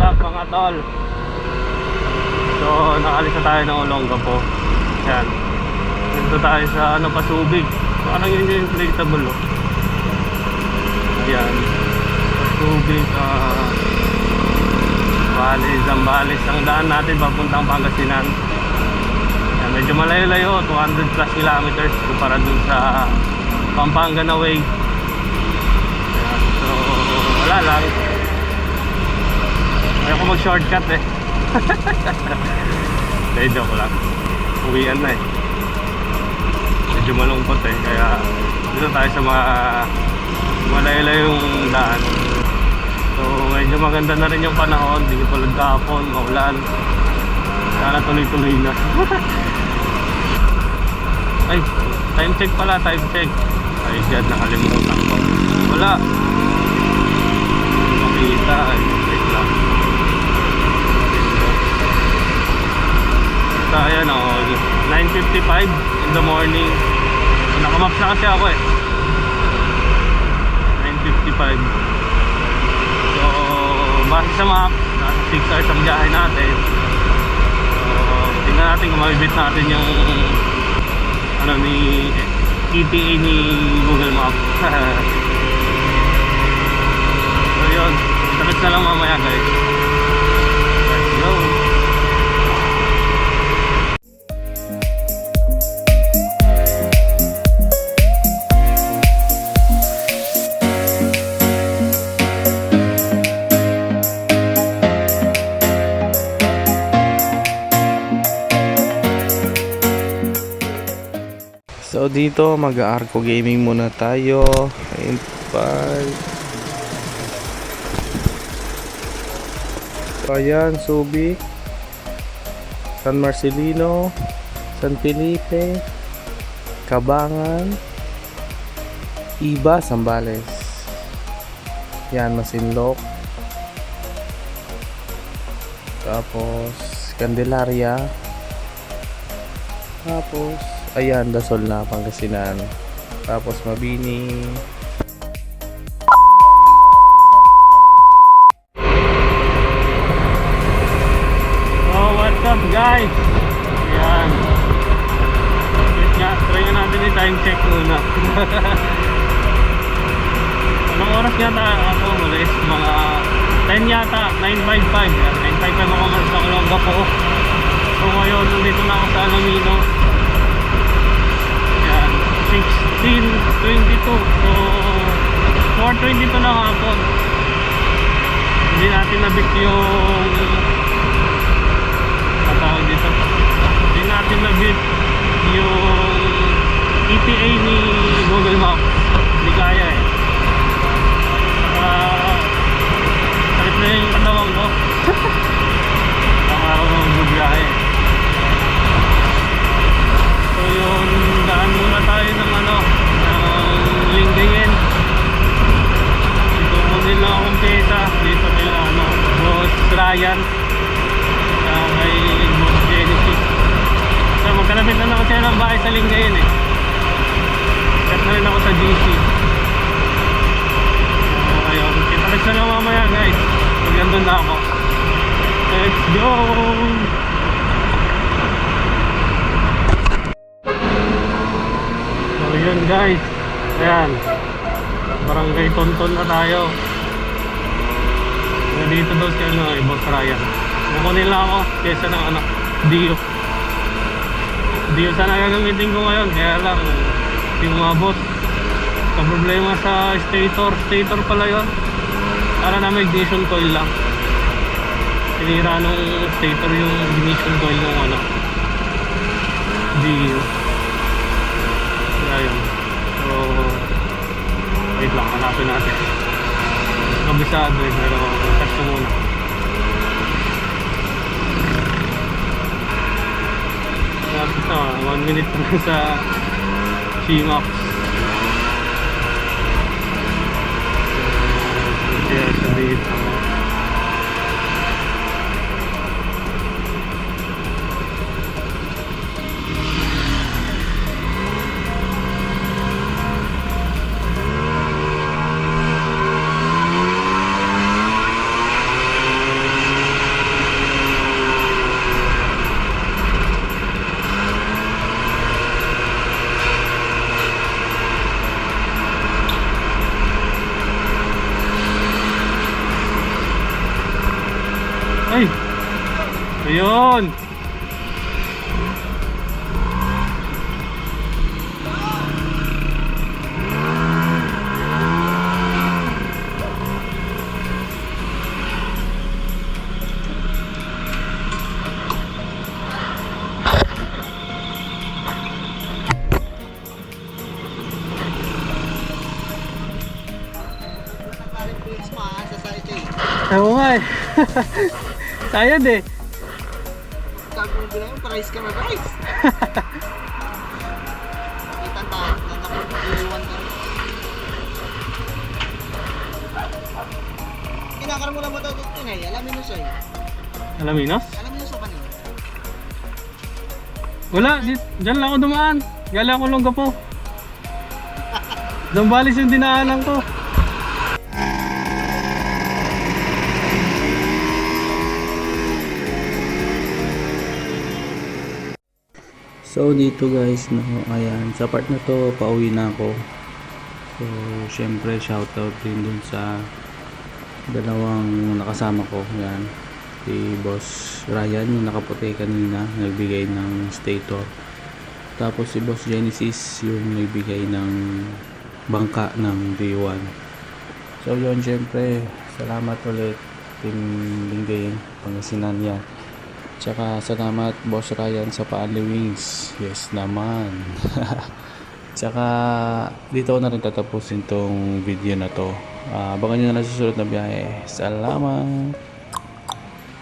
up mga tol? So nakalis na tayo ng Olongapo. Yan. Dito tayo sa Pasubig. Parang yun yung inflatable oh. Yan. Pasubig. Zambales ang daan natin papuntang Pangasinan. Yan, medyo malayo-layo, 200 plus kilometers kumpara dun sa Pampanga na way. Yan. So wala lang. Ayaw ko mag shortcut eh. Kaya joke lang. Uwian na eh. Medyo malungkot eh. Kaya dito tayo sa mga malayo-layong daan. So medyo maganda na rin yung panahon. Hindi tulad kahapon, maulan. Sana tuloy-tuloy na. Ay, time check pala, time check. Ay God, nakalimutan ko. Wala. Makita ay check lang. So ayan o, 9:55 in the morning. Nakamaps na kasi ako eh. 9:55. So base sa map, nasa 6 hours ang biyahe natin. So tingnan natin kung mabibit natin yung ni ETA ni Google Maps. So yun, tapos na lang mamaya guys. Let's go. So dito mag-Arco Gaming muna tayo. Ayun pa. So ayan, Subic, San Marcelino, San Felipe, Cabangan, Iba, Zambales. Yan, Masinloc. Tapos Candelaria. Tapos ayan, Dasol na, Pangasinan. Tapos Mabini. Oh, what's up guys? Ayan. Try nga natin yung time check muna. Anong oras yata ako? Malis mga 10 yata, 9:55. 9:55 ako mas sa Olongapo. So ngayon, nandito na ako sa Alomino. 16:22. So 4:22 na hapon. Hindi natin nabit yung tawag dito. Hindi natin nabit yung ETA ni Google Maps. Hindi kaya eh. Sakit na yung katawan ko. Baka magbibiyahe. So yun, daan muna tayo ng ng Lingayen. Dito mo nila akong pesa. Dito nila Boss Ryan, kay Boss Genesis. So magkalapit na ako sila ng bahay sa Lingayen eh. Kat na rin ako sa GC. So ayun, kita-kits na lang mamaya guys. Magandun na ako. Let's go! So yun guys, ayan, barangay Tonton na tayo. Nandito daw si Boss Ryan. Kukunin lang ako kesa ng Dio sana gagamitin ko ngayon. Kaya lang yung mga boss sa problema sa stator pala yun. Para na may ignition coil lang. Sinira nung stator yung ignition coil ng Dio. Ayun. So wait lang, hanapin natin. Kabisado eh, pero test ko muna. Hanapin na, 1 minute na sa Gmaps. Kaya sa dito Ay! Ayun! Oo nga eh. Sayad eh. Sabi mo bilang yung price ka mag-price. Kita tayo, nanakuliwan ka. Kinakaroon mo lang mo ito, Tinay. Alamin mo sa'yo. Alaminos? Alamin mo sa kanina. Wala, dyan lang ako dumaan. Galing ako Longga po. Zambales yung dinaanan ko. So dito guys, no, ayan, sa part na to pauwi na ako. So syempre shoutout din dun sa dalawang nakasama ko, ayan, si Boss Ryan yung nakaputi kanina, nagbigay ng stator, tapos si Boss Genesis yung nagbigay ng bangka ng D1. So yun, syempre salamat ulit Team Lingayen Pangasinan yan. Tsaka salamat Boss Ryan sa Paali Wings. Yes naman. Tsaka dito ko na rin tatapusin tong video na to. Abangan nyo na lang sa susunod na biyahe. Salamat.